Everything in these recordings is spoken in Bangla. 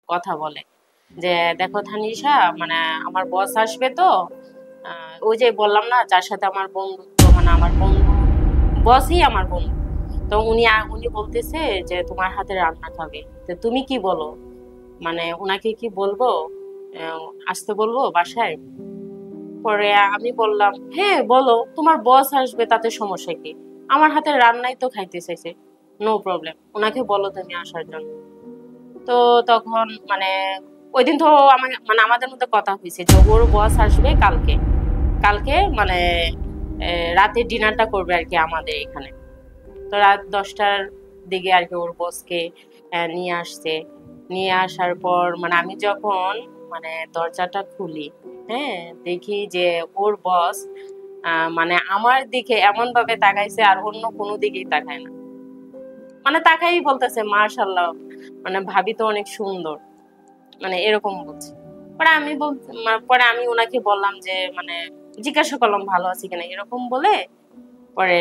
কথা বলে যে দেখো তানিশা, মানে আমার বস আসবে তো, ওই যে বললাম না যার সাথে আমার বন্ধুত্ব, মানে আমার বন্ধু বসই আমার বন্ধু। তো উনি বলতেছে যে তোমার হাতে রান্না খাবে, তো তুমি কি বলো? মানে ওনাকে কি বলবো, আসতে বলবো বাসায়? পরে আমি বললাম হ্যাঁ বলো, তোমার বস আসবে তাতে সমস্যা কি, আমার হাতে রান্নাই তো খাইতে চাইছে, নো প্রবলেম, ওনাকে বলো তুমি আসার জন্য। তো তখন মানে ওই দিন তো মানে আমাদের মধ্যে কথা হয়েছে যে ওর বস আসবে কালকে, কালকে মানে রাতে ডিনারটা করবে আর কি আমাদের এখানে। তো রাত 10টার দিকে আর কি ওর বসকে নিয়ে আসছে। নিয়ে আসার পর মানে আমি যখন মানে দরজাটা খুলি, হ্যাঁ, দেখি যে ওর বস মানে আমার দিকে এমন ভাবে তাকাইছে আর অন্য কোনো দিকেই তাকায় না, মানে তাকাই বলতেছে মাশাআল্লাহ, মানে ভাবি তো অনেক সুন্দর, মানে এরকম বলছে। পরে আমি ওনাকে বললাম যে মানে জিজ্ঞাসা করলাম ভালো আছি কিনা এরকম বলে। পরে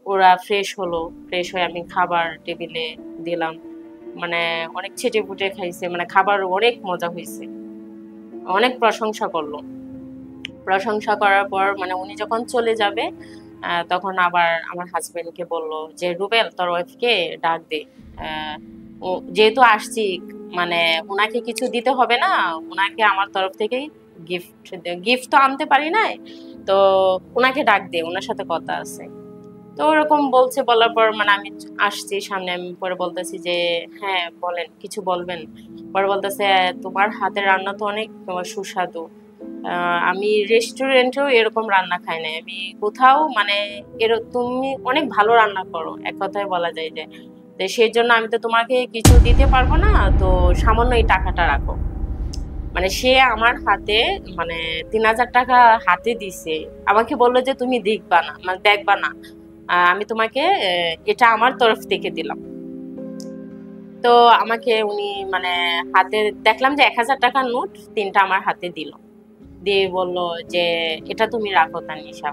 ওরা ফ্রেশ হলো, ফ্রেশ হয়ে আমি খাবার টেবিলে দিলাম, মানে অনেক ছেটে ফুটে খাইছে, মানে খাবার অনেক মজা হয়েছে, অনেক প্রশংসা করলো। প্রশংসা করার পর মানে উনি যখন চলে যাবে, তখন আবার আমার হাজবেন্ডকে বলল যে রুবেল তোর ওয়াইফকে ডাক দে, আহ, যেহেতু আসছি মানে ওনাকে কিছু দিতে হবে না, ওনাকে আমার তরফ থেকেই গিফট, গিফট তো আনতে পারি নাই, তো ওনাকে ডাক দে, ওনার সাথে কথা আছে। তো ওরকম বলছে, বলার পর মানে আমি আসছি সামনে, আমি পরে বলতেছি যে হ্যাঁ বলেন, কিছু বলবেন? পরে বলতেছে তোমার হাতের রান্না তো অনেক সুস্বাদু, আমি রেস্টুরেন্টেও এরকম রান্না খাই নাই, আমি কোথাও মানে তুমি অনেক ভালো রান্না করো, এক কথায় বলা যায় যে। তো সেই জন্য আমি তো তোমাকে কিছু দিতে পারবো না, তো সামান্য এই টাকাটা রাখো। মানে সে আমার হাতে মানে 3,000 টাকা হাতে দিছে, আমাকে বললো যে তুমি দেখবা না, মানে দেখবা না, আমি তোমাকে এটা আমার তরফ থেকে দিলাম। তো আমাকে উনি মানে হাতে দেখলাম যে 1,000 টাকার নোট তিনটা আমার হাতে দিল, দিয়ে বললো যে এটা তুমি রাখো তানিশা,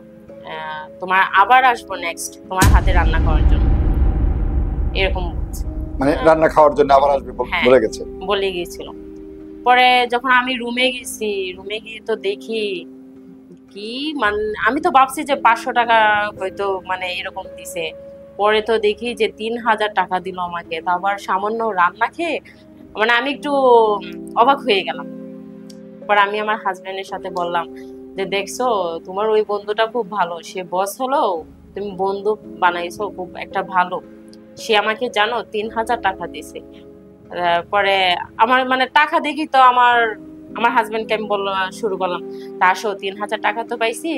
তোমার আবার আসবো নেক্সট তোমার হাতে রান্না করার জন্য, এরকম বলছে। মানে রান্না খাওয়ার জন্য আবার আসবে হ্যাঁ, বলে গেছে। বলে গিয়েছিল। পরে যখন আমি রুমে গেছি, রুমে গিয়ে তো দেখি কি মানে আমি তো ভাবছি যে 500 টাকা হয়তো মানে এরকম দিছে, পরে তো দেখি যে 3,000 টাকা দিল আমাকে, তা আবার সামান্য রান্না খেয়ে, মানে আমি একটু অবাক হয়ে গেলাম। পরে আমি আমার হাজবেন্ডের সাথে বললাম যে দেখছো, তোমার ওই বন্ধুটা খুব ভালো, সে বস হলো, তুমি বন্ধু বানাইছো খুব একটা ভালো, সে আমাকে জানো 3,000 টাকা দিছে। পরে আমার মানে টাকা দেখি তো আমার আমার হাজবেন্ডকে আমি শুরু করলাম, তা আসো 3,000 টাকা তো পাইছি,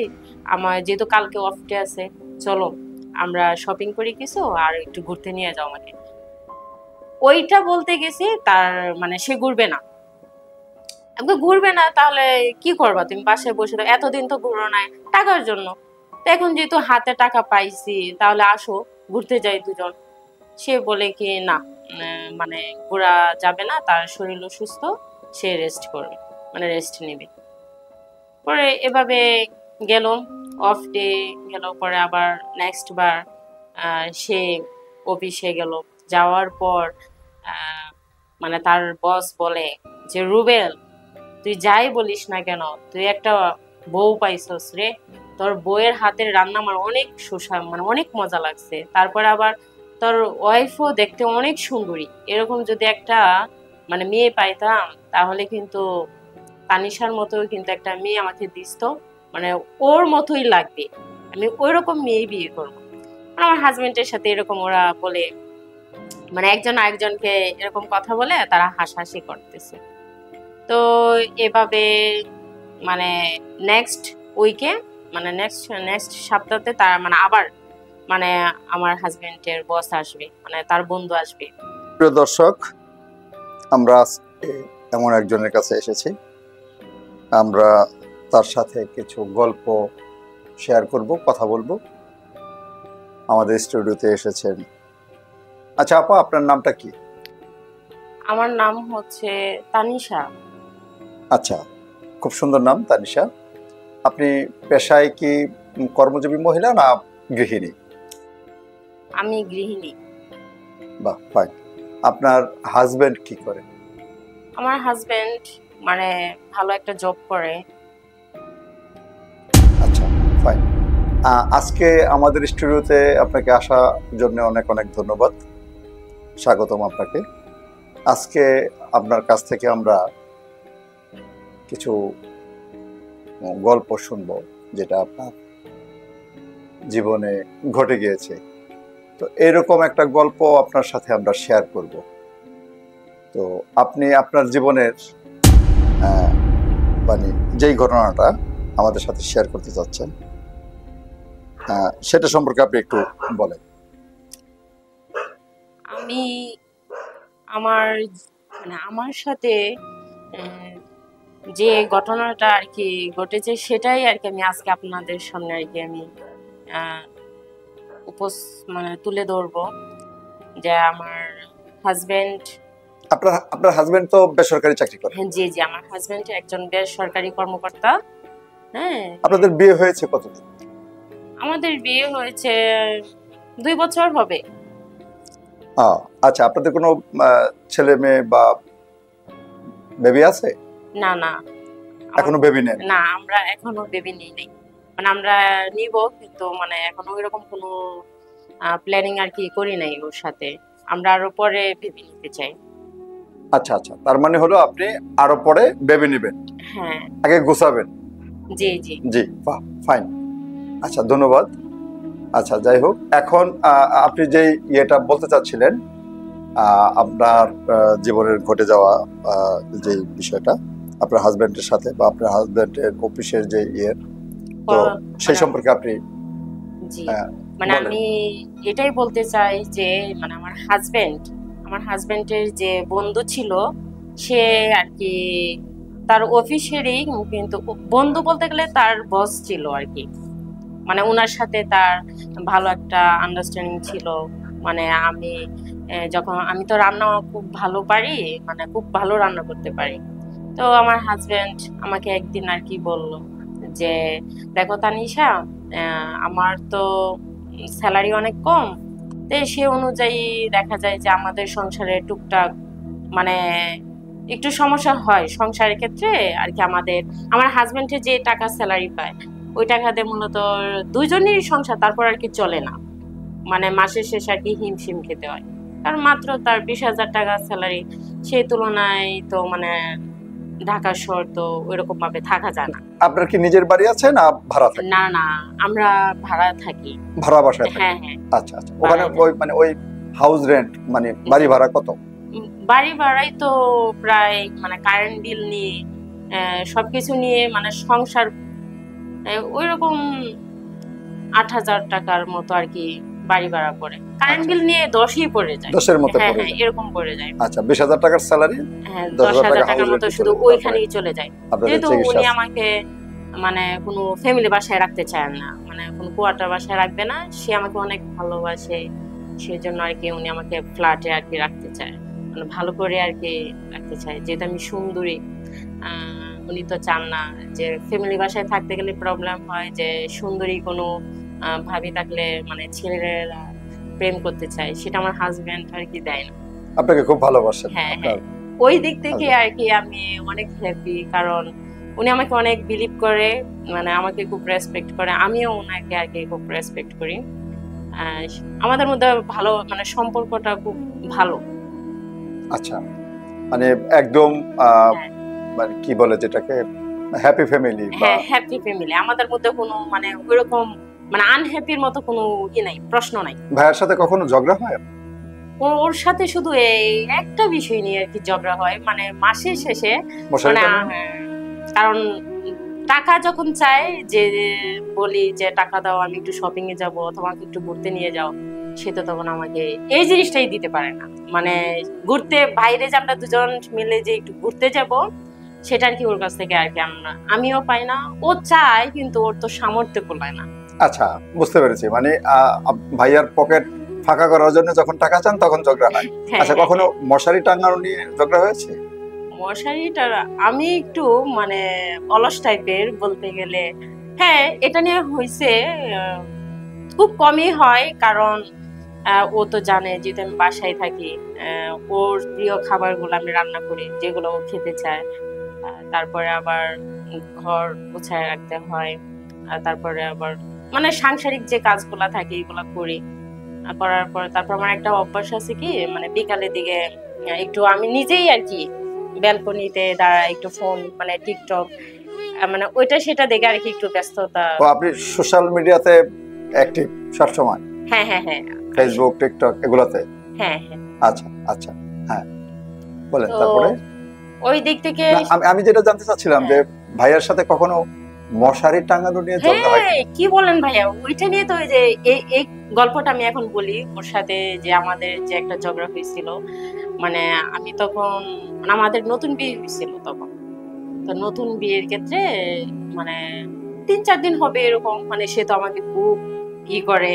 আমার যেহেতু কালকে অফ ডে আছে, চলো আমরা শপিং করি কিছু, আর একটু ঘুরতে নিয়ে যাও আমাকে। ওইটা বলতে গেছি তার মানে সে ঘুরবে না, আমাকে ঘুরবে না, তাহলে কি করবা তুমি বাসায় বসে থাকো, এতদিন তো ঘুরো নাই টাকার জন্য, তো এখন যেহেতু হাতে টাকা পাইছি তাহলে আসো ঘুরতে যাই দুজন। সে বলে কি না, মানে ঘোরা যাবে না, তার শরীর অসুস্থ, সে রেস্ট করবে, মানে রেস্ট নেবে। পরে এভাবে গেল, অফ ডে গেল, পরে আবার নেক্সট বার সে অফিসে গেল। যাওয়ার পর আহ, মানে তার বস বলে যে রুবেল, তুই যাই বলিস না কেন, তুই একটা বউ পাইছস রে, তোর বউয়ের হাতের রান্না আমার অনেক মানে অনেক মজা লাগছে, তারপর আবার তোর ওয়াইফও দেখতে অনেক সুন্দরী, এরকম যদি একটা মানে মেয়ে পাইতাম তাহলে কিন্তু তানিশার মতো কিন্তু একটা মেয়ে আমাকে দিস, মানে ওর মতোই লাগবে, আমি ওই রকম মেয়ে বিয়ে করবো। আমার হাজবেন্ডের সাথে এরকম ওরা বলে, মানে একজন আরেকজনকে এরকম কথা বলে তারা হাসাহাসি করতেছে। তো এভাবে মানে নেক্সট উইকে, মানে নেক্সট নেক্সট সপ্তাহে তার মানে আবার মানে আমার হাজবেন্ডের বস আসবে, মানে তার বন্ধু আসবে। প্রিয় দর্শক, আমরা আজকে এমন একজনের কাছে এসেছি, আমরা তার সাথে কিছু গল্প শেয়ার করব, কথা বলবো। আমাদের স্টুডিওতে এসেছেন। আচ্ছা আপা, আপনার নামটা কি? আমার নাম হচ্ছে তানিশা। আচ্ছা, খুব সুন্দর নাম তানিশা। আপনি পেশায় কি কর্মজীবী মহিলা না গৃহিণী? আমি গৃহিণী। বাহ, ফাইন। আপনার হাজবেন্ড কি করে? আমার হাজবেন্ড মানে ভালো একটা জব করে। আচ্ছা, ফাইন। আজকে আমাদের স্টুডিওতে আপনাকে আসার জন্য অনেক অনেক ধন্যবাদ, স্বাগতম আপনাকে। আজকে আপনার কাছ থেকে আমরা কিছু গল্প শুনবো যেটা আপনার জীবনে ঘটে গিয়েছে। তো এরকম একটা গল্প আপনার সাথে আমরা শেয়ার করব। তো আপনি আপনার জীবনের মানে যেই ঘটনাটা আমাদের সাথে শেয়ার করতে চাচ্ছেন সেটা সম্পর্কে আপনি একটু বলেন। আমি আমার আমার সাথে যে ঘটনাটা আর কি ঘটেছে সেটাই আর কি আমি আজকে আপনাদের সামনে আর কি আমি তুলে ধরবো। যে আমার হাজবেন্ড, আপনার হাজবেন্ড তো বেসরকারি চাকরি করে? জি জি, আমার হাজবেন্ড একজন বেসরকারি কর্মকর্তা। হ্যাঁ। আপনাদের বিয়ে হয়েছে কতদিন? আমাদের বিয়ে হয়েছে 2 বছর হবে। আচ্ছা, আপনাদের কোনো ছেলে মেয়ে বা বেবি আছে? না না, এখনো বেবি নেই? না, আমরা এখনো বেবি নেই নাই। মানে আমরা নিব, কিন্তু মানে এখনো এরকম কোনো প্ল্যানিং আর কি করি নাই ওর সাথে। আমরা আরো পরে বেবি নিতে চাই। আচ্ছা আচ্ছা, তার মানে হলো আপনি আরো পরে বেবি নেবেন? হ্যাঁ, আগে গোছাবেন। জি জি জি, ফাইন। আচ্ছা, ধন্যবাদ। আচ্ছা, যাই হোক, এখন আপনি যে ইয়েটা বলতে চাচ্ছিলেন আপনার জীবনের ঘটে যাওয়া যে বিষয়টা আপনার হাজবেন্ডের সাথে বা আপনার হাজবেন্ডের অফিসের যে ইয়ে, তো সেই সম্পর্কে আপনি জি মানে আমি এটাই বলতে চাই যে মানে আমার হাজবেন্ডের যে বন্ধু ছিল, সে আর কি তার অফিসেরই, কিন্তু বন্ধু বলতে গেলে তার বস ছিল আর কি। মানে ওনার সাথে তার ভালো একটা আন্ডারস্ট্যান্ডিং ছিল। মানে আমি তো রান্না খুব ভালো পারি, মানে খুব ভালো রান্না করতে পারি। তো আমার হাজবেন্ড আমাকে একদিন আর কি বলল যে দেখো তানিশা, আমার তো স্যালারি অনেক কম, তো সে অনুযায়ী দেখা যায় যে আমাদের সংসারে টুকটাক মানে একটু সমস্যা হয় সংসারের ক্ষেত্রে আর কি। আমার হাজবেন্ডের যে টাকা স্যালারি পায় ওই টাকাতে মূলত দুজনেরই সংসার তারপর আর কি চলে না। মানে মাসের শেষে আর কি হিমশিম খেতে হয়, কারণ মাত্র তার 20,000 টাকা স্যালারি। সেই তুলনায় তো মানে ঢাকা শহর তো ওইরকম ভাবে থাকা যায় না। আপনার কি নিজের বাড়ি আছে না ভাড়া থাকেন? না না, আমরা ভাড়া থাকি। ভাড়া বাসায়? হ্যাঁ হ্যাঁ। আচ্ছা আচ্ছা, ওখানে ওই হাউস রেন্ট মানে বাড়ি ভাড়া কত? বাড়ি ভাড়াই তো প্রায় মানে কারেন্ট বিল নিয়ে সবকিছু নিয়ে মানে সংসার ওইরকম 8,000 টাকার মতো আর কি বাড়ি ভাড়া পড়ে। কারেন্ট বিল নিয়ে 10ই পড়ে যায়। 10-এর মতো পড়ে যায়? হ্যাঁ, এরকম পড়ে যায়। আচ্ছা, 20,000 টাকার স্যালারি, হ্যাঁ, 10,000 টাকার মতো শুধু ওইখানেই চলে যায়। যেহেতু উনি আমাকে মানে কোনো ফ্যামিলি বাসায় রাখতে চায় না, মানে কোনো কোয়ার্টার বাসায় রাখবে না। সে আমাকে অনেক ভালোবাসে, সেজন্য আর কি উনি আমাকে ফ্ল্যাটে আর কি রাখতে চায়, মানে ভালো করে আর কি রাখতে চায়। যেহেতু আমি সুন্দরী, উনি তো চান না যে ফ্যামিলি বাসায় থাকতে গেলে প্রবলেম হয়, যে সুন্দরী কোনো ভাবি থাকলে মানে ছেলেরা প্রেম করতে চায়, সেটা আমার হাজবেন্ড আর কি দেয় না। আপনাকে খুব ভালোবাসেন? হ্যাঁ হ্যাঁ, ওই দিক থেকে আর কি আমি অনেক হ্যাপি, কারণ উনি আমাকে অনেক বিলিভ করে, মানে আমাকে খুব রেসপেক্ট করে, আমিও ওনাকে আর কি খুব রেসপেক্ট করি। আমাদের মধ্যে ভালো মানে সম্পর্কটা খুব ভালো। আচ্ছা, মানে একদম মানে কি বলে যেটাকে হ্যাপি ফ্যামিলি? হ্যাঁ, হ্যাপি ফ্যামিলি। আমাদের মধ্যে কোনো মানে ওইরকম মানে আনহ্যাপির মতো কোনো কি নাই, প্রশ্ন নাই। ভাইয়ের সাথে কখনো ঝগড়া হয়? ওর সাথে শুধু এই একটা বিষয় নিয়ে আর কি ঝগড়া হয়, মানে মাসের শেষে। মানে কারণ টাকা যখন চায়, যে বলি যে টাকা দাও, আমি একটু শপিং এ যাবো অথবা একটু ঘুরতে নিয়ে যাও, সে তো তখন আমাকে এই জিনিসটাই দিতে পারে না। মানে ঘুরতে বাইরে যে আমরা দুজন মিলে যে একটু ঘুরতে যাব, সেটা আর কি ওর কাছ থেকে আর কি আমিও পাই না। ও চায় কিন্তু ওর তো সামর্থ্য কুলায় না। আচ্ছা, বুঝতে পেরেছি। মানে ভাইয়ার পকেট ফাঁকা করার জন্য যখন টাকা চান তখন ঝগড়া হয়। আচ্ছা, কখনো মশারি টাঙানো নিয়ে ঝগড়া হয়েছে? মশারিটা আমি একটু মানে অলস টাইপের বলতে গেলে। হ্যাঁ, এটা নিয়ে হয়েছে, খুব কমই হয়, কারণ ও তো জানে যেহেতু আমি বাসায় থাকি, ওর প্রিয় খাবারগুলো আমি রান্না করি যেগুলো ও খেতে চায়। তারপরে আবার ঘর গোছায় রাখতে হয়, তারপরে আবার মানে সাংসারিক যে কাজগুলা থাকে এগুলা করি। করার পর তারপর আমার একটা অভ্যাস আছে কি, মানে বিকালের দিকে একটু আমি নিজেই আর কি ব্যালকনিতে দাঁড়া একটু ফোন মানে টিকটক মানে ওইটা সেটা দেখে আর কি একটু ব্যস্ততা। তো আপনি সোশ্যাল মিডিয়াতে অ্যাক্টিভ সবসময়? হ্যাঁ হ্যাঁ হ্যাঁ, ফেসবুক টিকটক এগুলাতে? হ্যাঁ হ্যাঁ। আচ্ছা আচ্ছা, হ্যাঁ বলেন। তো তারপরে ওই দিক থেকে আমি যেটা জানতে চাচ্ছিলাম যে ভাইয়ার সাথে কখনো মশারি টাঙানো নিয়ে ঝগড়া হয়? হ্যাঁ কি বলেন ভাইয়া, ওইটা নিয়ে তো ওই যে এই গল্পটা আমি এখন বলি। ওর সাথে যে আমাদের যে একটা ঝগড়া হয়েছিল, মানে আমি তখন মানে আমাদের নতুন বিয়ে হয়েছিল তখন। তো নতুন বিয়ের ক্ষেত্রে মানে 3-4 দিন হবে এরকম, মানে সে তো আমাকে খুব করে,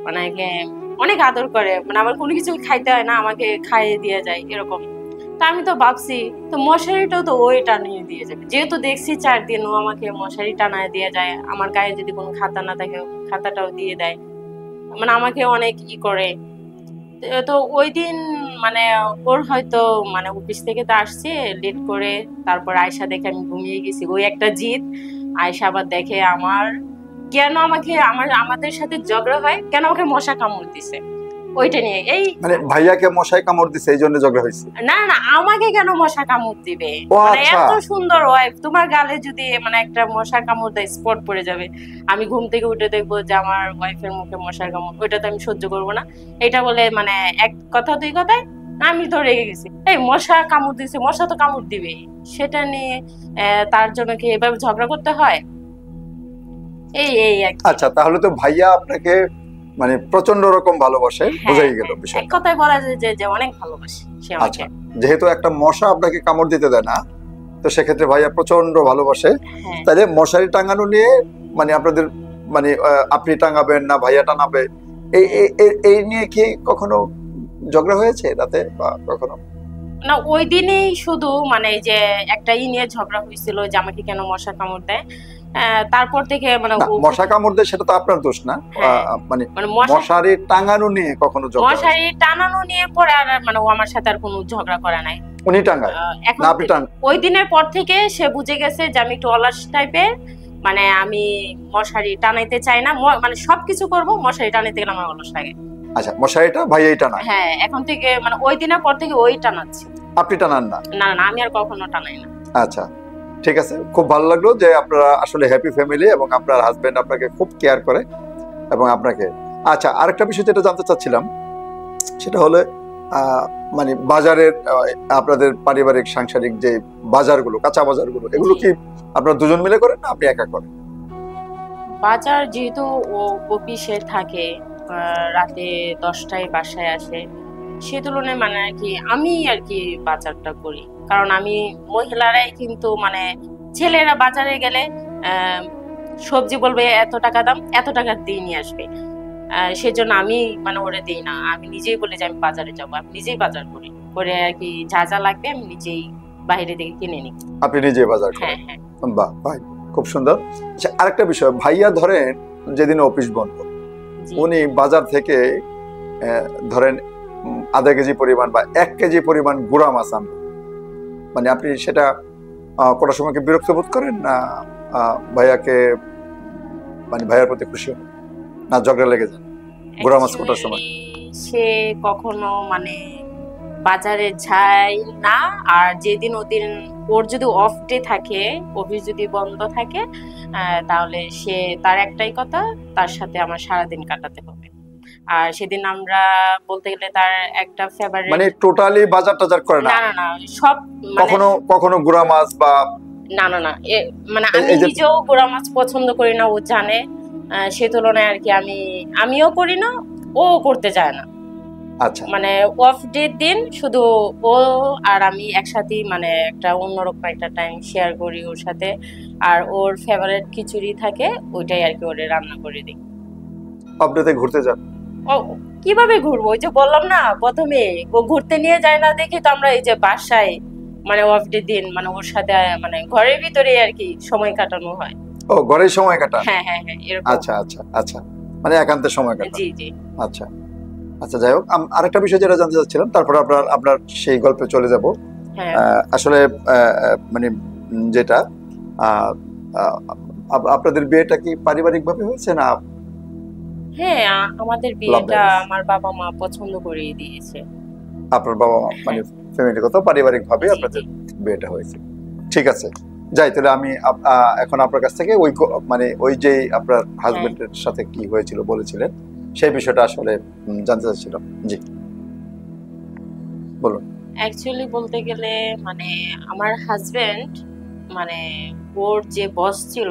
মানে অনেক আদর করে, মানে আমার কোনো কিছু খাইতে হয় না, আমাকে খাইয়ে দিয়ে যায় এরকম। তা আমি তো ভাবছি তো মশারিটাও তো ওই টানিয়ে দিয়ে যাবে, যেহেতু দেখছি 4 দিন ও আমাকে মশারি টানায় দিয়ে যায়, আমার গায়ে যদি কোনো খাতা না থাকে খাতাটাও দিয়ে দেয়, মানে আমাকে অনেক করে। তো ওই দিন মানে ওর হয়তো মানে অফিস থেকে তো আসছে লেট করে, তারপর আয়শা দেখে আমি ঘুমিয়ে গেছি, ওই একটা জিদ। আয়শা আবার দেখে আমার কেন আমাকে আমাদের সাথে ঝগড়া হয়, কেন আমাকে মশা কামড় দিছে ওইটা নিয়ে। এই মানে ভাইয়াকে মশাই কামড় দিছে এই জন্য ঝগড়া হয়েছে? না না, আমাকে কেন মশা কামড় দিবে, ও মানে আচ্ছা। এত সুন্দর ওয়াইফ, তোমার গালে যদি মানে একটা মশা কামড় দেয় স্পট পড়ে যাবে, আমি ঘুম থেকে উঠে দেখবো যে আমার ওয়াইফের মুখে মশার কামড়, ওইটা তো আমি সহ্য করবো না। এটা বলে মানে এক কথা দুই কথায় আমি তো রেগে গেছি, এই মশা কামড় দিছে, মশা তো কামড় দিবে, সেটা নিয়ে তার জন্য কি এভাবে ঝগড়া করতে হয়? এই এই আর কি। আচ্ছা, তাহলে তো ভাইয়া আপনাকে মানে প্রচন্ড রকম ভালোবাসে, বোঝাই গেল এক বিষয়টা। কথায় বলা যায় যে অনেক ভালোবাসে সে আমাকে। আচ্ছা, যেহেতু একটা মশা আপনাকে কামড় দিতে দেয় না, তো সেক্ষেত্রে ভাইয়া প্রচন্ড ভালোবাসে। হ্যাঁ। তাহলে মশারি টাঙানো নিয়ে মানে আপনাদের মানে আপনি টাঙাবেন না ভাইয়া টাঙাবে, এই এই নিয়ে কি কখনো ঝগড়া হয়েছে রাতে বা কখনো? না, ওই দিনেই শুধু মানে যে একটা নিয়ে ঝগড়া হয়েছিল যে আমাকে কেন মশা কামড় দেয়। তারপর থেকে মানে না, মশা কামড় দেয় সেটা তো আপনার দোষ না, মানে মশারি টাঙানো নিয়ে কখনো ঝগড়া হয়েছে? মশারি টানানো নিয়ে পরে আর মানে ও আমার সাথে আর কোনো ঝগড়া করে নাই। উনি টাঙায় এখন না আপনি টাঙান? ওই দিনের পর থেকে সে বুঝে গেছে যে আমি একটু অলস টাইপের, মানে আমি মশারি টানাইতে চাই না, মানে সবকিছু করব, মশারি টানাইতে গেলে আমার অলস লাগে। আচ্ছা, মশারিটা ভাইয়াই টানায়? হ্যাঁ, এখন থেকে মানে ওই দিনের পর থেকে ওই টানাচ্ছে। আপনি টানান না? না না, আমি আর কখনো টানাই না। আচ্ছা ঠিক আছে, খুব ভালো লাগলো যে আপনারা আসলে হ্যাপি ফ্যামিলি এবং আপনার হাজবেন্ড আপনাকে খুব কেয়ার করে এবং আপনাকে। আচ্ছা, আরেকটা বিষয় যেটা জানতে চাচ্ছিলাম সেটা হলো মানে বাজারের আপনাদের পারিবারিক সাংসারিক যে বাজারগুলো, কাঁচা বাজারগুলো, এগুলো কি আপনারা দুজন মিলে করেন না আপনি একা করেন? বাজার যেহেতু ও অফিসে থাকে, রাতে 10টায় বাসায় আসে, সে তুলনায় মানে আর কি আমি আর কি বাজারটা করি, কারণ আমি মহিলারাই কিন্তু মানে ছেলেরা বাজারে গেলে সবজি বলবে এত টাকা দাম, এত টাকা দিয়ে নিয়ে আসবে, সেজন্য আমি মানে ওরে দিই না, আমি নিজেই বলি যে আমি বাজারে যাবো, আমি নিজেই বাজার করি, করে আর কি যা যা লাগবে আমি নিজেই বাইরে থেকে কিনে নিই। আপনি নিজে বাজার করেন? হ্যাঁ হ্যাঁ। বাহ, ভাই খুব সুন্দর। আচ্ছা, আরেকটা বিষয়, ভাইয়া ধরেন যেদিন অফিস বন্ধ, উনি বাজার থেকে ধরেন আধা কেজি পরিমাণ বা 1 কেজি পরিমাণ গুড়া মাছ আনবেন, মানে আপনি সেটা কোনো সময় কি বিরক্ত বোধ করেন না ভাইয়াকে, মানে ভাইয়ার প্রতি খুশি হন না ঝগড়া লেগে যায় গুড়া মাছ কোটার সময়? সে কখনো মানে বাজারে যায় না, আর যেদিন ওদিন ওর যদি অফ ডে থাকে, অফিস যদি বন্ধ থাকে, তাহলে সে তার একটাই কথা, তার সাথে আমার সারাদিন কাটাতে হবে। আর সেদিন আমরা বলতে গেলে তার একটা ফেভারিট, মানে টোটালি বাজার টাজার করে না? না না না, সব কখনো কখনো গুড়া মাছ বা না না না, মানে আমি নিজেও গুড়া মাছ পছন্দ করি না, ও জানে, সে তুলনায় আর কি আমিও করি না, ও করতে চায় না। আচ্ছা, মানে অফ ডে দিন শুধু ও আর আমি একসাথে মানে একটা অন্যরকম একটা টাইম শেয়ার করি ওর সাথে, আর ওর ফেভারিট খিচুড়ি থাকে, ওইটাই আর কি ওরে রান্না করে দিই। অফ ডেতে ঘুরতে যান? ও কিভাবে ঘুরবো, ওই যে বললাম না প্রথমে, ও ঘুরতে নিয়ে যায় না দেখি তো আমরা এই যে বাসায় মানে অফ ডে দিন মানে ওর সাথে মানে ঘরের ভিতরে আর কি সময় কাটানো হয়। ও, ঘরে সময় কাটান? হ্যাঁ হ্যাঁ হ্যাঁ, এরকম। আচ্ছা আচ্ছা আচ্ছা, মানে একান্তে সময় কাটান? জি জি। আচ্ছা আচ্ছা, যাই হোক, আরেকটা বিষয় যেটা জানতে চাচ্ছিলাম, তারপর আপনার আপনার সেই গল্পে চলে যাব। হ্যাঁ আসলে মানে যেটা আহ, আহ, আপনাদের বিয়েটা কি পারিবারিক ভাবে হয়েছে না হ্যাঁ আমাদের লাভ বিয়েটা ম্যারেজ? আমার বাবা মা পছন্দ করিয়ে দিয়েছে। আপনার বাবা মা মানে হ্যাঁ ফ্যামিলিগত পারিবারিক ভাবে জি জি আপনাদের বিয়েটা হয়েছে। ঠিক আছে, যাই তাহলে আমি এখন আপনার কাছ থেকে ওই মানে ওই যে আপনার হ্যাঁ। হাজবেন্ডের সাথে কি হয়েছিল বলেছিলেন, সেই বিষয়টা আসলে জানতে চাচ্ছিলাম। জি, বলুন। অ্যাকচুয়ালি বলতে গেলে মানে আমার হাজবেন্ড মানে ওর যে বস ছিল,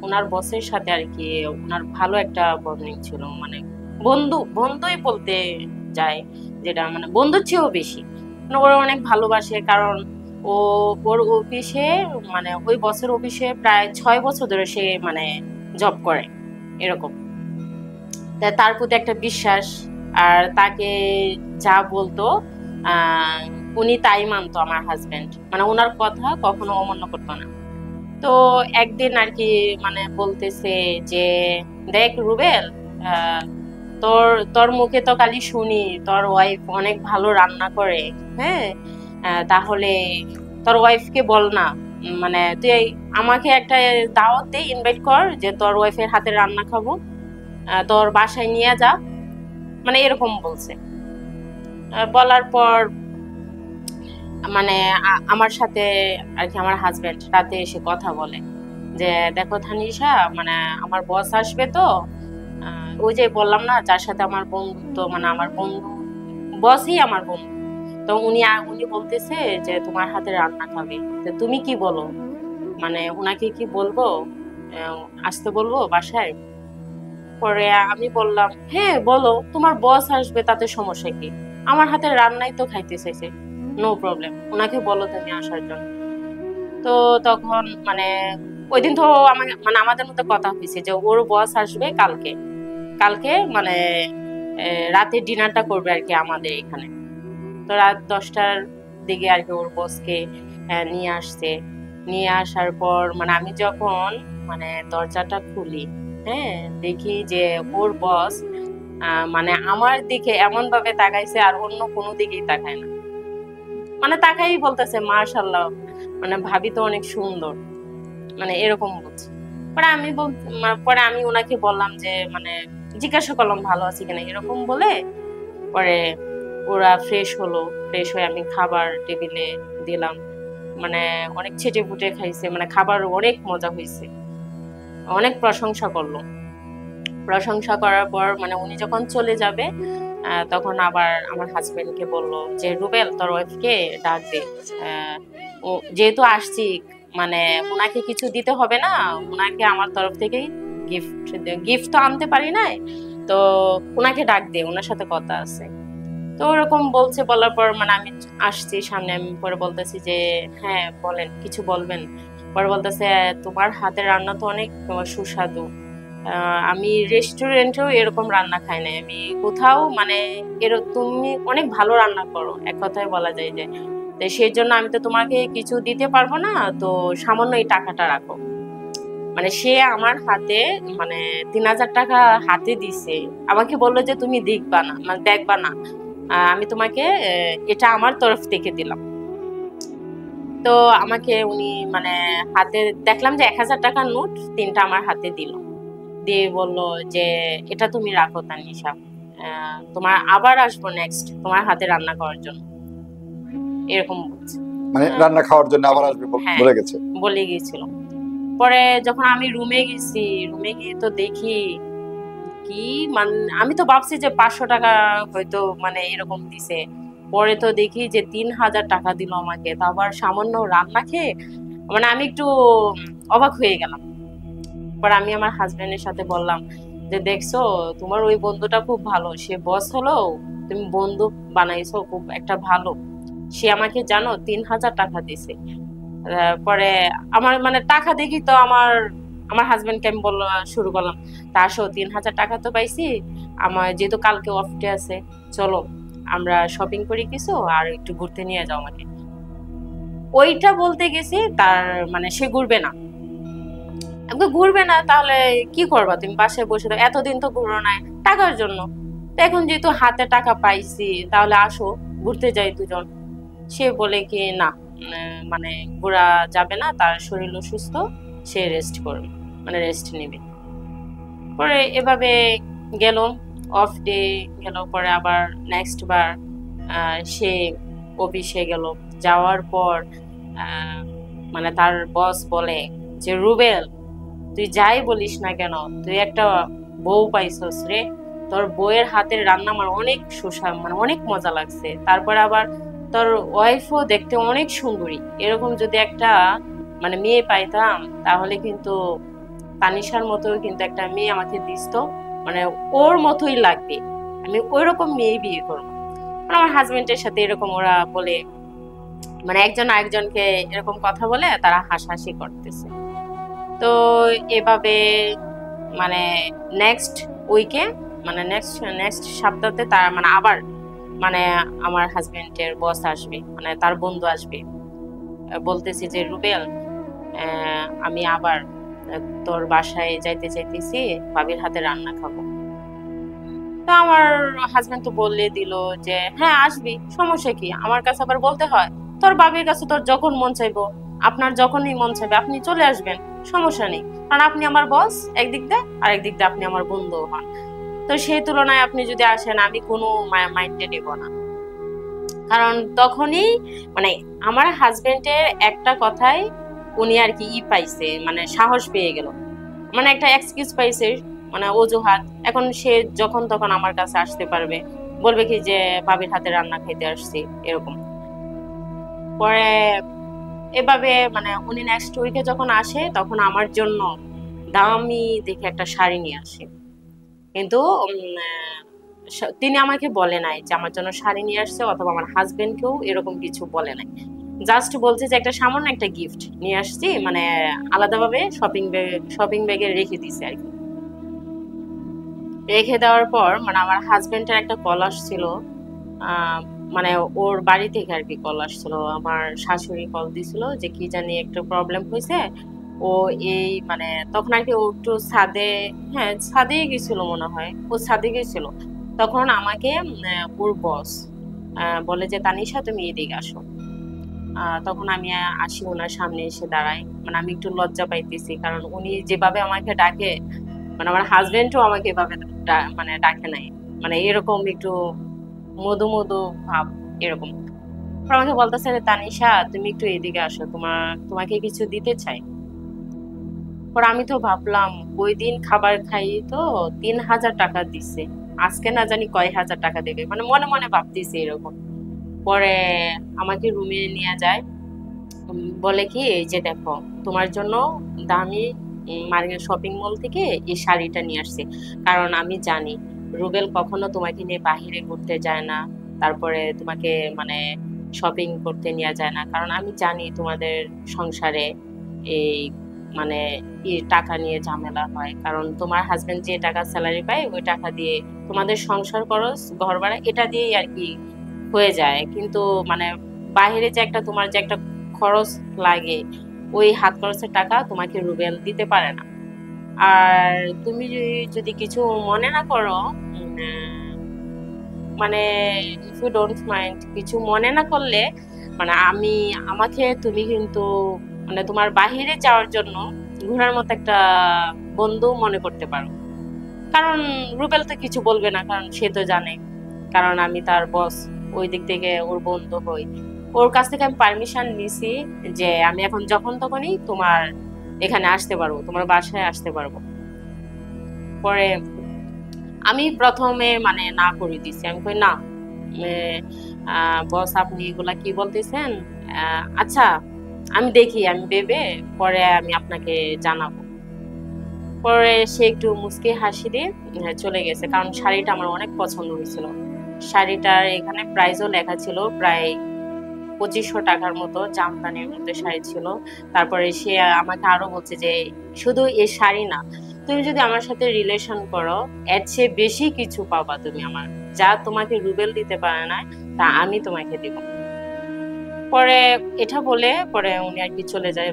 ওনার বসের সাথে আর কি ওনার ভালো একটা বন্ডিং ছিল, মানে বন্ধুই বলতে যায়, যেটা মানে বন্ধুর চেয়েও বেশি। মানে ওরা অনেক ভালোবাসে, কারণ ও ওর অফিসে মানে ওই বসের অফিসে প্রায় 6 বছর ধরে সে মানে জব করে এরকম। তাই তার প্রতি একটা বিশ্বাস, আর তাকে যা বলতো আহ উনি তাই মানতো আমার হাজবেন্ড, মানে ওনার কথা কখনো অমান্য করতো না। তো একদিন আর কি মানে বলতেছে যে, দেখ রুবেল, আহ, তোর তোর মুখে তো খালি শুনি তোর ওয়াইফ অনেক ভালো রান্না করে। হ্যাঁ, তাহলে তোর ওয়াইফকে বল না, মানে তুই আমাকে একটা দাওয়াত দে, ইনভাইট কর, যে তোর ওয়াইফের হাতে রান্না খাবো, তোর বাসায় নিয়ে যা, মানে এরকম বলছে। বলার পর মানে আমার সাথে আর কি আমার হাজবেন্ড রাতে এসে কথা বলে যে, দেখো থানিশা, মানে আমার বস আসবে তো, ওই যে বললাম না যার সাথে আমার বন্ধুত্ব, মানে আমার বন্ধু বসই আমার বন্ধু, তো উনি বলতেছে যে তোমার হাতে রান্না খাবে, তো তুমি কি বলো, মানে ওনাকে কি বলবো, আসতে বলবো বাসায়? পরে আমি বললাম, হ্যাঁ বলো, তোমার বস আসবে তাতে সমস্যা কি, আমার হাতের রান্নাই তো খাইতে চাইছে, নো প্রবলেম, ওনাকে বলো তুমি আসার জন্য। তো তখন মানে ওই দিন তো মানে আমাদের মধ্যে কথা হয়েছে যে ওর বস আসবে কালকে, কালকে মানে রাতে ডিনারটা করবে আর কি আমাদের এখানে। তো রাত 10টার দিকে আর কি ওর বসকে নিয়ে আসছে। নিয়ে আসার পর মানে আমি যখন মানে দরজাটা খুলি, হ্যাঁ, দেখি যে ওর বস মানে আমার দিকে এমন ভাবে তাকাইছে আর অন্য কোনো দিকেই তাকায় না, মানে তাকাই বলতেছে মাশাআল্লাহ, মানে ভাবি তো অনেক সুন্দর, মানে এরকম বলছে। পরে আমি ওনাকে বললাম যে মানে জিজ্ঞাসা করলাম ভালো আছে কিনা এরকম বলে। পরে ওরা ফ্রেশ হলো, ফ্রেশ হয়ে আমি খাবার টেবিলে দিলাম, মানে অনেক ছেটে ফুটে খাইছে, মানে খাবার অনেক মজা হয়েছে, অনেক প্রশংসা করলো। প্রশংসা করার পর মানে উনি যখন চলে যাবে, তখন আবার আমার হাজবেন্ডকে বললো যে, রুবেল তোর ওয়াইফকে ডাক দে, আহ, ও যেহেতু আসছি, মানে ওনাকে কিছু দিতে হবে না, ওনাকে আমার তরফ থেকেই গিফট, গিফট তো আনতে পারি নাই, তো ওনাকে ডাক দে, ওনার সাথে কথা আছে। তো ওরকম বলছে, বলার পর মানে আমি আসছি সামনে, আমি পরে বলতেছি যে, হ্যাঁ বলেন, কিছু বলবেন? পরে বলতেছে, তোমার হাতের রান্না তো অনেক সুস্বাদু, আমি রেস্টুরেন্টেও এরকম রান্না খাই নাই, আমি কোথাও, মানে তুমি অনেক ভালো রান্না করো, এক কথায় বলা যায় যে, তো সেই জন্য আমি তো তোমাকে কিছু দিতে পারবো না, তো সামান্য এই টাকাটা রাখো। মানে সে আমার হাতে মানে 3,000 টাকা হাতে দিছে, আমাকে বললো যে তুমি দেখবা না, মানে দেখবা না, আমি তোমাকে এটা আমার তরফ থেকে দিলাম। তো আমাকে উনি মানে হাতে দেখলাম যে 1,000 টাকার নোট 3টা আমার হাতে দিল, দিয়ে বলল যে, এটা তুমি রাখো তানিশা, তোমার আবার আসবো নেক্সট তোমার হাতে রান্না করার জন্য, এরকম বলছে। মানে রান্না খাওয়ার জন্য আবার আসবে হ্যাঁ বলে গেছে? বলে গিয়েছিল। পরে যখন আমি রুমে গেছি, রুমে গিয়ে তো দেখি কি, মানে আমি তো ভাবছি যে 500 টাকা হয়তো মানে এরকম দিছে, পরে তো দেখি যে 3,000 টাকা দিল আমাকে, তা আবার সামান্য রান্না খেয়ে, মানে আমি একটু অবাক হয়ে গেলাম। পরে আমি আমার হাজবেন্ডের সাথে বললাম যে, দেখছো তোমার ওই বন্ধুটা খুব ভালো, সে বস হলো, তুমি বন্ধু বানাইছো খুব একটা ভালো, সে আমাকে জানো 3,000 টাকা দিছে। পরে আমার মানে টাকা দেখি তো আমার আমার হাজবেন্ডকে আমি বললাম, শুরু করলাম, তা আসো 3,000 টাকা তো পাইছি, আমার যেহেতু কালকে অফ ডে আছে, চলো আমরা শপিং করি কিছু, আর একটু ঘুরতে নিয়ে যাও আমাকে। ওইটা বলতে গেছি, তার মানে সে ঘুরবে না। আমাকে ঘুরবে না, তাহলে কি করবা তুমি, বাসায় বসে থাকো, এতদিন তো ঘুরো নাই টাকার জন্য, তো এখন যেহেতু হাতে টাকা পাইছি, তাহলে আসো ঘুরতে যাই দুজন। সে বলে কি না, মানে ঘোরা যাবে না, তার শরীর অসুস্থ, সে রেস্ট করবে, মানে রেস্ট নেবে। পরে এভাবে গেল, অফ ডে গেল। পরে আবার নেক্সট বার সে অফিসে গেল। যাওয়ার পর আহ, মানে তার বস বলে যে রুবেল, তুই যাই বলিস না কেন, তুই একটা বউ পাইছস রে, তোর বউয়ের হাতের রান্না আমার অনেক মানে অনেক মজা লাগছে। তারপর আবার তোর ওয়াইফও দেখতে অনেক সুন্দরী, এরকম যদি একটা মানে মেয়ে পাইতাম, তাহলে কিন্তু তানিশার মতো কিন্তু একটা মেয়ে আমাকে দিস, মানে ওর মতোই লাগবে, আমি ওই রকম মেয়ে বিয়ে করবো। মানে আমার হাজবেন্ডের সাথে এরকম ওরা বলে, মানে একজন আরেকজনকে এরকম কথা বলে তারা হাসাহাসি করতেছে। তো এভাবে মানে নেক্সট উইকে, মানে নেক্সট নেক্সট সপ্তাহে তার মানে আবার মানে আমার হাজবেন্ডের বস আসবে, মানে তার বন্ধু আসবে। বলতেছি যে রুবেল, আমি আবার তোর বাসায় যাইতে চাইতেছি, ভাবির হাতে রান্না খাবো। তো আমার হাজবেন্ড তো বললে দিল যে হ্যাঁ আসবি, সমস্যা কি, আমার কাছে আবার বলতে হয়? তোর বাবির কাছে তোর যখন মন চাইবো, আপনার যখনই মন চাইবে আপনি চলে আসবেন, সমস্যা নেই, কারণ আপনি আমার বস একদিক দিয়ে, আর একদিক দিয়ে আপনি আমার বন্ধু হন। তো সেই তুলনায় আপনি যদি আসেন, আমি কোনো মাইন্ডে নেব না। কারণ তখনই মানে আমার হাজবেন্ডের একটা কথাই উনি আর কি পাইছে, মানে সাহস পেয়ে গেল, মানে একটা এক্সকিউজ পাইছে, মানে অজুহাত। এখন সে যখন তখন আমার কাছে আসতে পারবে, বলবে কি যে ভাবির হাতে রান্না খাইতে আসছি, এরকম। পরে এভাবে মানে উনি নেক্সট উইকে যখন আসে, তখন আমার জন্য দামি দেখে একটা শাড়ি নিয়ে আসে। কিন্তু তিনি আমাকে বলে নাই যে আমার জন্য শাড়ি নিয়ে আসছে, অথবা আমার হাজবেন্ডকেও এরকম কিছু বলে নাই। জাস্ট বলছে যে একটা সামান্য একটা গিফট নিয়ে আসছি, মানে আলাদাভাবে শপিং ব্যাগে রেখে দিছে আর কি। রেখে দেওয়ার পর মানে আমার হাজবেন্ডের একটা কল আসছিল, আহ, মানে ওর বাড়ি থেকে আর কি কল আসছিল, আমার শাশুড়ি কল দিছিল যে কি জানি একটা প্রবলেম হয়েছে। ও এই মানে তখন আর কি ও একটু ছাদে, হ্যাঁ ছাদে গেছিল মনে হয়, ও ছাদে গেছিল। তখন আমাকে ওর বস বলে যে তানিশা তুমি এদিকে আসো। তখন আমি আসি, ওনার সামনে এসে দাঁড়াই। মানে আমি একটু লজ্জা পাইতেছি, কারণ উনি যেভাবে আমাকে ডাকে, মানে আমার হাজবেন্ডও আমাকে এভাবে মানে ডাকে নাই, মানে এরকম একটু মধু মধু ভাব এরকম। আমাকে বলতেছে যে তানিশা তুমি একটু এদিকে আসো, তোমাকে কিছু দিতে চাই। পর আমি তো ভাবলাম ওই দিন খাবার খাই তো 3,000 টাকা দিছে, আজকে না জানি কয় হাজার টাকা দেবে, মানে মনে মনে ভাবতেছি এরকম। পরে আমাকে রুমে নিয়ে যায়, বলে কি এই যে দেখো তোমার জন্য দামি মার্কেট শপিং মল থেকে এই শাড়িটা নিয়ে আসছে, কারণ আমি জানি রুবেল কখনো তোমাকে নিয়ে বাহিরে ঘুরতে যায় না, তারপরে তোমাকে মানে শপিং করতে নিয়ে যায় না, কারণ আমি জানি তোমাদের সংসারে এই মানে টাকা নিয়ে ঝামেলা হয়, কারণ তোমার হাজবেন্ড যে টাকা স্যালারি পায় ওই টাকা দিয়ে তোমাদের সংসার খরচ ঘর ভাড়া এটা দিয়েই আর কি হয়ে যায়, কিন্তু মানে বাইরে যে একটা তোমার যে একটা খরচ লাগে, ওই হাত খরচের টাকা তোমাকে রুবেল দিতে পারে না। আর তুমি যদি কিছু মনে না করো, মানে ইফ ইউ ডোন্ট মাইন্ড, কিছু মনে না করলে, মানে আমাকে তুমি কিন্তু মানে তোমার বাহিরে যাওয়ার জন্য ঘোরার মতো একটা বন্ধু মনে করতে পারো। কারণ রুবেল তো কিছু বলবে না, কারণ সে তো জানে, কারণ আমি তার বস, ওই দিক থেকে ওর বন্ধু হই। ওর কাছ থেকে আমি পারমিশন নিছি যে আমি এখন যখন তখনই তোমার এখানে আসতে পারবো, তোমার বাসায় আসতে পারবো। পরে আমি প্রথমে মানে না করে দিছি, আমি কই না বস আপনি এগুলা কি বলতেছেন, আচ্ছা আমি দেখি, আমি ভেবে পরে আমি আপনাকে জানাবো। পরে সে একটু মুচকি হাসি দিয়ে চলে গেছে, কারণ শাড়িটা আমার অনেক পছন্দ হয়েছিল। শাড়িটার এখানে প্রাইসও লেখা ছিল প্রায় 2,500 টাকার মতো, জামদানির মধ্যে শাড়ি ছিল। তারপরে সে আমাকে আরো বলছে যে শুধু এই শাড়ি না, তুমি যদি আমার সাথে রিলেশন করো এর চেয়ে বেশি কিছু পাবা তুমি, আমার যা তোমাকে রুবেল দিতে পারে না তা আমি তোমাকে দিব। পরে এটা বলে পরে উনি আর কি চলে যায়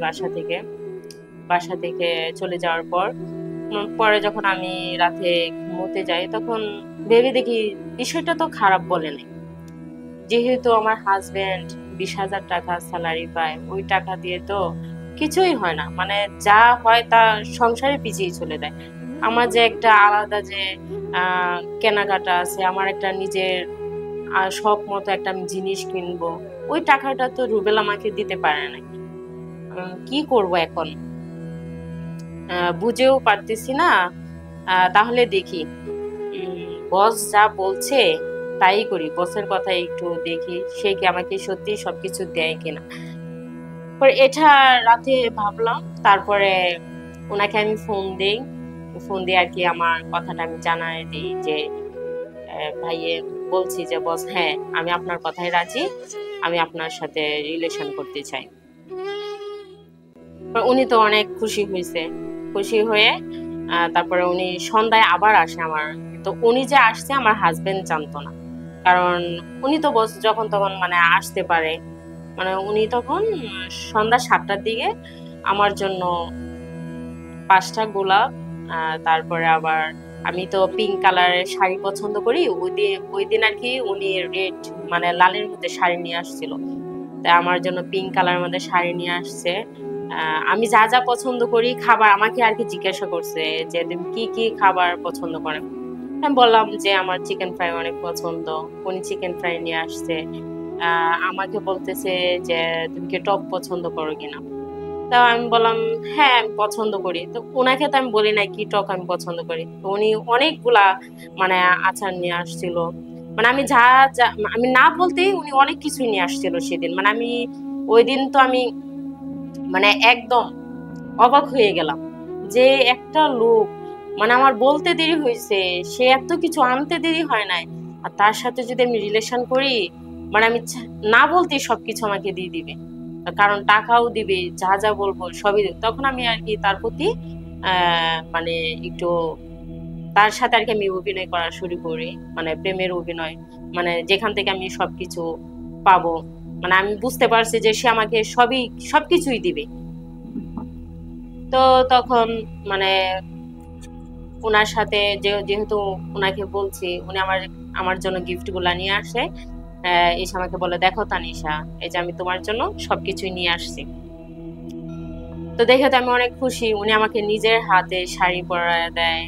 বাসা থেকে চলে যাওয়ার পর, পরে যখন আমি রাতে হতে যায় তখন ভেবে দেখি বিষয়টা তো খারাপ বলে নেই। যেহেতু আমার হাজবেন্ড 20,000 টাকা স্যালারি পায়, ওই টাকা দিয়ে তো কিছুই হয় না, মানে যা হয় তা সংসারে পিছিয়ে চলে যায়। আমার যে একটা আলাদা যে কেনাকাটা আছে, আমার একটা নিজের শখ মতো একটা আমি জিনিস কিনবো, ওই টাকাটা তো রুবেল আমাকে দিতে পারে না। কি করব এখন বুঝেও পারতেছি না। তাহলে দেখি বস যা বলছে তাই করি, বসের কথা একটু দেখি সে কি আমাকে সত্যি সবকিছু দেয় কিনা। পরে এটা রাতে ভাবলাম, তারপরে ওনাকে আমি ফোন দিয়ে আর কি আমার কথাটা আমি জানাই দিই যে ভাইয়ে বলছি যে বস, হ্যাঁ আমি আপনার কথায় রাজি, আমি আপনার সাথে রিলেশন করতে চাই। উনি তো অনেক খুশি হয়ে তারপরে উনি সন্ধ্যায় আবার আসে আমার। তো উনি যে আসছে আমার হাজবেন্ড জানতো না, কারণ উনি তো বস যখন তখন মানে আসতে পারে। মানে উনি তখন সন্ধ্যা 7টার দিকে আমার জন্য 5টা গোলাপ, তারপরে আবার আমি তো পিঙ্ক কালারের শাড়ি পছন্দ করি, ওই দিন আর কি উনি রেড মানে লালের মধ্যে শাড়ি নিয়ে আসছিল, তাই আমার জন্য পিঙ্ক কালারের মধ্যে শাড়ি নিয়ে আসছে। আমি যা যা পছন্দ করি খাবার আমাকে আর কি জিজ্ঞাসা করছে যে তুমি কি কি খাবার পছন্দ করেন। আমি বললাম যে আমার চিকেন ফ্রাই অনেক পছন্দ, উনি চিকেন ফ্রাই নিয়ে আসছে। আমাকে বলতেছে যে তুমি কি টক পছন্দ করো কিনা। তা আমি বললাম হ্যাঁ আমি পছন্দ করি। তো ওনাকে তো আমি বলি নাই কি টক আমি পছন্দ করি। তো উনি অনেকগুলা মানে আচার নিয়ে আসছিল, মানে আমি যা যা আমি না বলতেই উনি অনেক কিছুই নিয়ে আসছিল সেদিন। মানে আমি ওই দিন তো আমি মানে একদম অবাক হয়ে গেলাম যে একটা লোক, মানে আমার বলতে দেরি হয়েছে, সে এত কিছু আনতে দেরি হয় নাই, আর তার সাথে যদি আমি রিলেশন করি মানে আমি না বলতেই সবকিছু আমাকে দিয়ে দিবে, কারণ টাকাও দিবে, যা যা বলবো সবই দিবে। তখন আমি আর কি তার প্রতি মানে একটু তার সাথে আর কি আমি অভিনয় করা শুরু করি, মানে প্রেমের অভিনয়, মানে যেখান থেকে আমি সবকিছু পাবো। মানে আমি বুঝতে পারছি যে সে আমাকে সবকিছুই দিবে। তো তখন মানে ওনার সাথে যেহেতু ওনাকে বলছি, উনি আমার জন্য গিফট গুলা নিয়ে আসে। এসে আমাকে বলে দেখো তানিশা, এই যে আমি তোমার জন্য সবকিছুই নিয়ে আসছি। তো দেখে তো আমি অনেক খুশি। উনি আমাকে নিজের হাতে শাড়ি পরায় দেয়,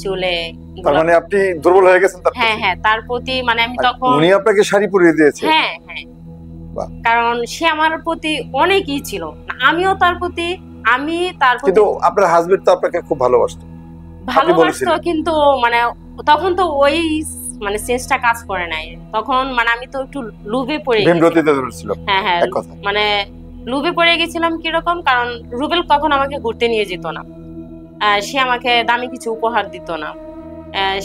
চুলে তার মানে আপনি দুর্বল হয়ে গেছেন তার হ্যাঁ প্রতি? হ্যাঁ তার প্রতি মানে আমি তখন উনি আপনাকে শাড়ি পরিয়ে দিয়েছে? হ্যাঁ হ্যাঁ, বাহ। কারণ সে আমার প্রতি অনেকই ছিল, আমিও তার প্রতি, আমি তার প্রতি। কিন্তু আপনার হাজবেন্ড তো আপনাকে খুব ভালোবাসতো, আপনি বলেছিলেন। ভালোবাসতো, কিন্তু মানে তখন তো ওই মানে সেন্সটা কাজ করে নাই। তখন মানে আমি তো একটু লুভে পড়ে ভীমরতিতে ধরেছিল। হ্যাঁ হ্যাঁ, এক কথা। মানে লুভে পড়ে গেছিলাম। কিরকম, কারণ রুবেল কখন আমাকে ঘুরতে নিয়ে যেত না, সে আমাকে দামি কিছু উপহার দিত না,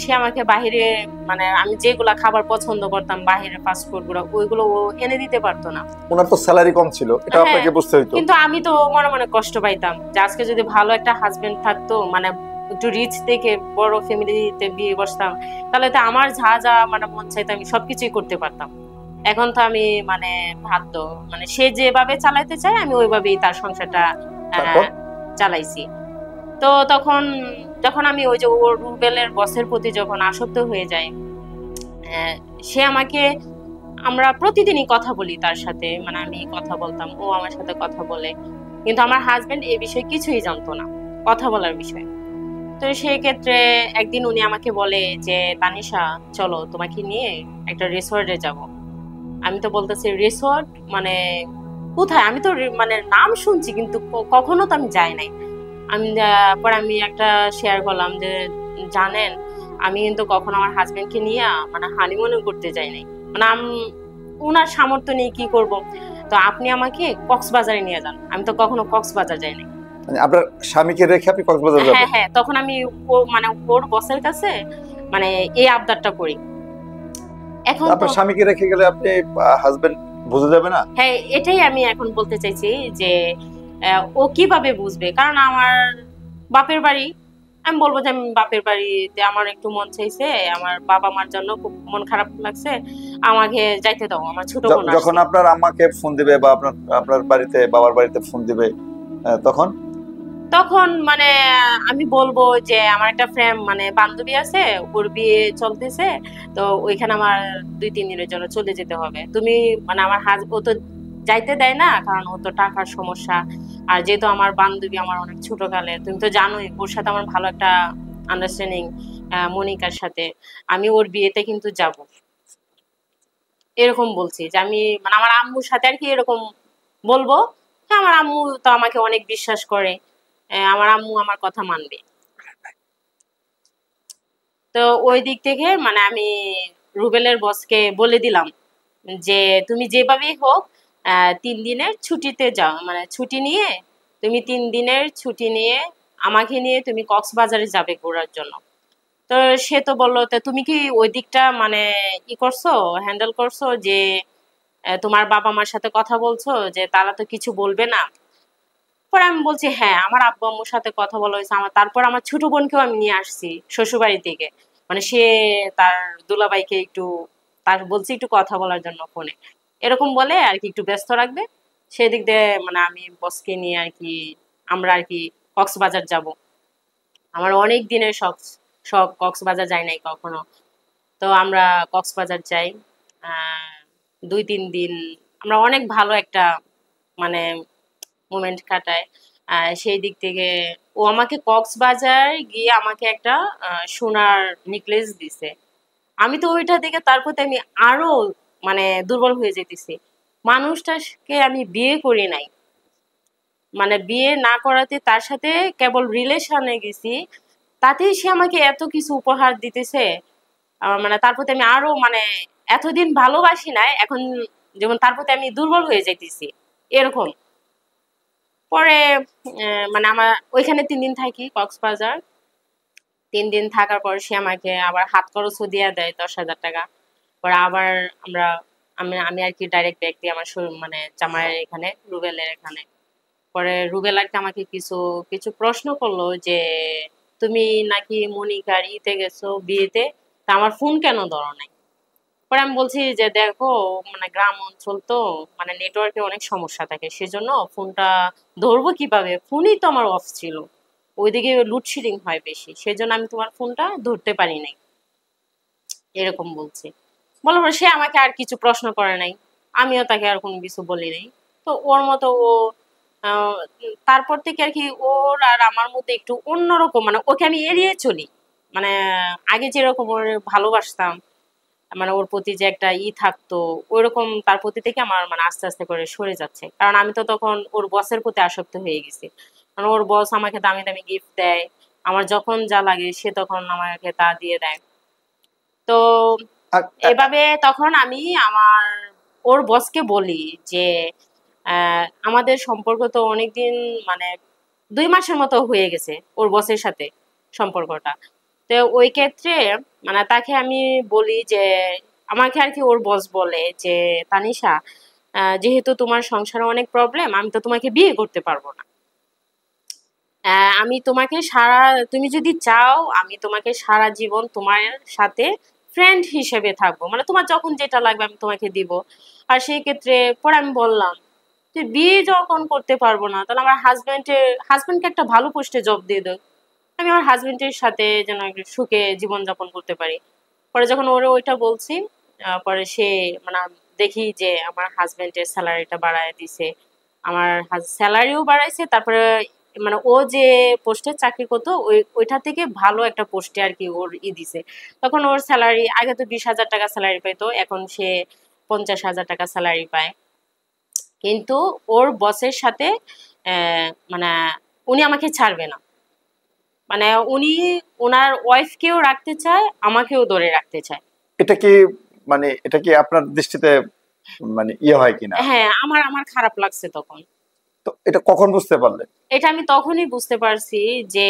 সে আমাকে বাহিরে মানে আমি যেগুলা খাবার পছন্দ করতাম বাহিরের ফাস্টফুড গুলো ওইগুলো ও এনে দিতে পারতো না। ওনার তো স্যালারি কম ছিল, এটা আপনাকে বুঝতে হইতো। কিন্তু আমি তো মনে মনে কষ্ট পাইতাম যে আজকে যদি ভালো একটা হাজবেন্ড থাকতো, মানে একটু রিচ থেকে বড় ফ্যামিলিতে বিয়ে বসতাম, তাহলে তো আমার যা যা মানে মন চাইতো আমি সবকিছুই করতে পারতাম। এখন তো আমি মানে বাধ্য, মানে সে যেভাবে চালাইতে চায় আমি ওইভাবেই তার সংসারটা চালাইছি। তো যখন আমি ওই যে ওর রুবেলের বসের প্রতি যখন আসক্ত হয়ে যায়, সে আমাকে, আমরা প্রতিদিনই কথা বলি তার সাথে, মানে আমি কথা বলতাম, ও আমার সাথে কথা বলে, কিন্তু আমার হাজবেন্ড এই বিষয়ে কিছুই জানতো না, কথা বলার বিষয়ে। তো সেই ক্ষেত্রে একদিন উনি আমাকে বলে যে তানিশা চলো তোমাকে নিয়ে একটা রিসোর্টে যাব। আমি তো বলতেছি রিসোর্ট মানে কোথায়, আমি তো মানে নাম শুনছি কিন্তু কখনো তো আমি যাই নাই। পরে আমি একটা শেয়ার করলাম যে জানেন আমি কিন্তু কখনো আমার হাজবেন্ডকে নিয়ে মানে হানিমুনে করতে যাই নাই, মানে ওনার সামর্থ্য নেই, কি করব, তো আপনি আমাকে কক্সবাজারে নিয়ে যান। আমি তো কখনো কক্সবাজার যাই নাই। মানে আপনার স্বামীকে রেখে আপনি কক্সবাজার যাবেন? হ্যাঁ হ্যাঁ, তখন আমি মানে ওর বসের কাছে মানে এই আবদারটা করি। এখন আপনার স্বামীকে রেখে গেলে আপনি হাজবেন্ড বুঝে যাবে না? হ্যাঁ, এটাই আমি এখন বলতে চাইছি যে ও কিভাবে বুঝবে, কারণ আমার বাপের বাড়ি, আমি বলবো যে আমি বাপের বাড়িতে আমার একটু মন চাইছে, আমার বাবা মার জন্য খুব মন খারাপ লাগছে, আমাকে যাইতে দাও, আমার ছোট বোন আসছে। যখন আপনার আম্মাকে ফোন দিবে বা আপনার বাড়িতে বাবার বাড়িতে ফোন দিবে তখন তখন মানে আমি বলবো যে আমার একটা ফ্রেন্ড মানে বান্ধবী আছে, ওর বিয়ে চলতেছে, তো ওইখানে আমার 2-3 দিনের জন্য চলে যেতে হবে। তুমি মানে আমার ও তো যাইতে দেয় না, কারণ ও তো টাকার সমস্যা। আর যেহেতু আমার বান্ধবী আমার অনেক ছোট কালে, তুমি তো জানোই ওর সাথে আমার ভালো একটা আন্ডারস্ট্যান্ডিং, মনিকার সাথে। আমি ওর বিয়েতে কিন্তু যাব, এরকম বলছি যে আমি মানে আমার আম্মুর সাথে আর কি এরকম বলবো। হ্যাঁ, আমার আম্মু তো আমাকে অনেক বিশ্বাস করে, আমার আম্মু আমার কথা মানবে। তো ওই দিক থেকে মানে আমি রুবেলের বসকে বলে দিলাম যে তুমি যেভাবেই হোক 3 দিনের ছুটিতে যাও, মানে ছুটি নিয়ে, তুমি 3 দিনের ছুটি নিয়ে আমাকে নিয়ে তুমি কক্সবাজারে যাবে ঘোরার জন্য। তো সে তো বললো, তা তুমি কি ওই দিকটা মানে করছো, হ্যান্ডেল করছো যে তোমার বাবা মার সাথে কথা বলছো যে তারা তো কিছু বলবে না? পরে আমি বলছি হ্যাঁ, আমার আব্বু আম্মুর সাথে কথা বলা হয়েছে আমার, তারপর আমার ছোট বোনকেও আমি নিয়ে আসছি শ্বশুরবাড়ি থেকে। মানে সে তার দুলাভাইকে একটু, তার বলছি একটু কথা বলার জন্য ফোনে, এরকম বলে আর কি একটু ব্যস্ত রাখবে। সেদিক দিয়ে মানে আমি বসকে নিয়ে আর কি আমরা আর কি কক্সবাজার যাব। আমার অনেক দিনের শখ, কক্সবাজার যাই নাই কখনো। তো আমরা কক্সবাজার যাই, 2-3 দিন আমরা অনেক ভালো একটা মানে মোমেন্ট কাটায়। সেই দিক থেকে ও আমাকে কক্সবাজার গিয়ে আমাকে একটা সোনার নেকলেস দিছে। আমি তো ওইটা দেখে তার প্রতি আমি আরো মানে দুর্বল হয়ে যেতেছি। মানুষটাকে আমি বিয়ে করি নাই, মানে বিয়ে না করাতে তার সাথে কেবল রিলেশনে গেছি, তাতেই সে আমাকে এত কিছু উপহার দিতেছে। মানে তার প্রতি আমি আরো মানে এতদিন ভালোবাসি নাই, এখন যেমন তার প্রতি আমি দুর্বল হয়ে যাইতেছি এরকম। পরে মানে আমার ওইখানে 3 দিন থাকি কক্সবাজার। 3 দিন থাকার পর সে আমাকে আবার হাত খরচও দিয়ে দেয় 10,000 টাকা। পরে আবার আমরা আমি আমি আর কি ডাইরেক্ট ব্যাগ দিয়ে আমার মানে জামাইয়ের এখানে, রুবেলের এখানে। পরে রুবেল আর কি আমাকে কিছু কিছু প্রশ্ন করলো যে তুমি নাকি মনিকার ইতে গেছো বিয়েতে, তা আমার ফোন কেন ধরো নাই? পরে আমি বলছি যে দেখো, মানে গ্রাম অঞ্চল তো, মানে নেটওয়ার্কের অনেক সমস্যা থাকে, সেজন্য ফোনটা ধরবো কিভাবে, ফোনই তো আমার অফ ছিল, ওইদিকে লোডশেডিং হয় বেশি, সেজন্য আমি তোমার ফোনটা ধরতে পারি নাই, এরকম বলছি। বলার পর সে আমাকে আর কিছু প্রশ্ন করে নাই, আমিও তাকে আর কোনো কিছু বলি নাই। তো ওর মতো ও আহ, তারপর থেকে আর কি ওর আর আমার মধ্যে একটু অন্যরকম, মানে ওকে আমি এড়িয়ে চলি। মানে আগে যেরকম ওর ভালোবাসতাম, মানে ওর প্রতি যে একটা থাকতো, ওইরকম তার প্রতি থেকে আমার মানে আস্তে আস্তে করে সরে যাচ্ছে, কারণ আমি তো তখন ওর বসের প্রতি আসক্ত হয়ে গেছি। মানে ওর বস আমাকে দামি দামি গিফট দেয়, আমার যখন যা লাগে সে তখন আমাকে তা দিয়ে দেয়। তো আর এভাবে তখন আমি আমার ওর বসকে বলি যে আমাদের সম্পর্ক তো অনেকদিন, মানে 2 মাসের মতো হয়ে গেছে ওর বসের সাথে সম্পর্কটা। তো ওই ক্ষেত্রে মানে তাকে আমি বলি যে আমাকে আর কি ওর বস বলে যে তানিশা, যেহেতু তোমার সংসারে অনেক প্রবলেম, আমি তো তোমাকে বিয়ে করতে পারবো না। আমি তোমাকে সারা, তুমি যদি চাও আমি তোমাকে সারা জীবন তোমার সাথে ফ্রেন্ড হিসেবে থাকবো, মানে তোমার যখন যেটা লাগবে আমি তোমাকে দিব। আর সেই ক্ষেত্রে পরে আমি বললাম যে বিয়ে যখন করতে পারবো না, তাহলে আমার হাজবেন্ডকে একটা ভালো পোস্টে জব দিয়ে দাও, আমি আমার হাজবেন্ডের সাথে যেন একটু সুখে জীবনযাপন করতে পারি। পরে যখন ওরে ওইটা বলছি, পরে সে মানে দেখি যে আমার হাজবেন্ডের স্যালারিটা বাড়ায় দিছে, আমার স্যালারিও বাড়াইছে, তারপরে মানে ও যে পোস্টে চাকরি করতো ওইটা থেকে ভালো একটা পোস্টে আর কি ওর দিছে। তখন ওর স্যালারি আগে তো 20,000 টাকা স্যালারি পেতো, এখন সে 50,000 টাকা স্যালারি পায়। কিন্তু ওর বসের সাথে মানে উনি আমাকে ছাড়বে না, মানে উনি ওনার ওয়াইফকেও রাখতে চায়, আমাকেও ধরে রাখতে চায়। এটা কি, মানে এটা কি আপনার দৃষ্টিতে মানে ইয়ে হয় কিনা? হ্যাঁ, আমার আমার খারাপ লাগছে তখন। তো এটা কখন বুঝতে পারলেন? এটা আমি তখনই বুঝতে পারছি যে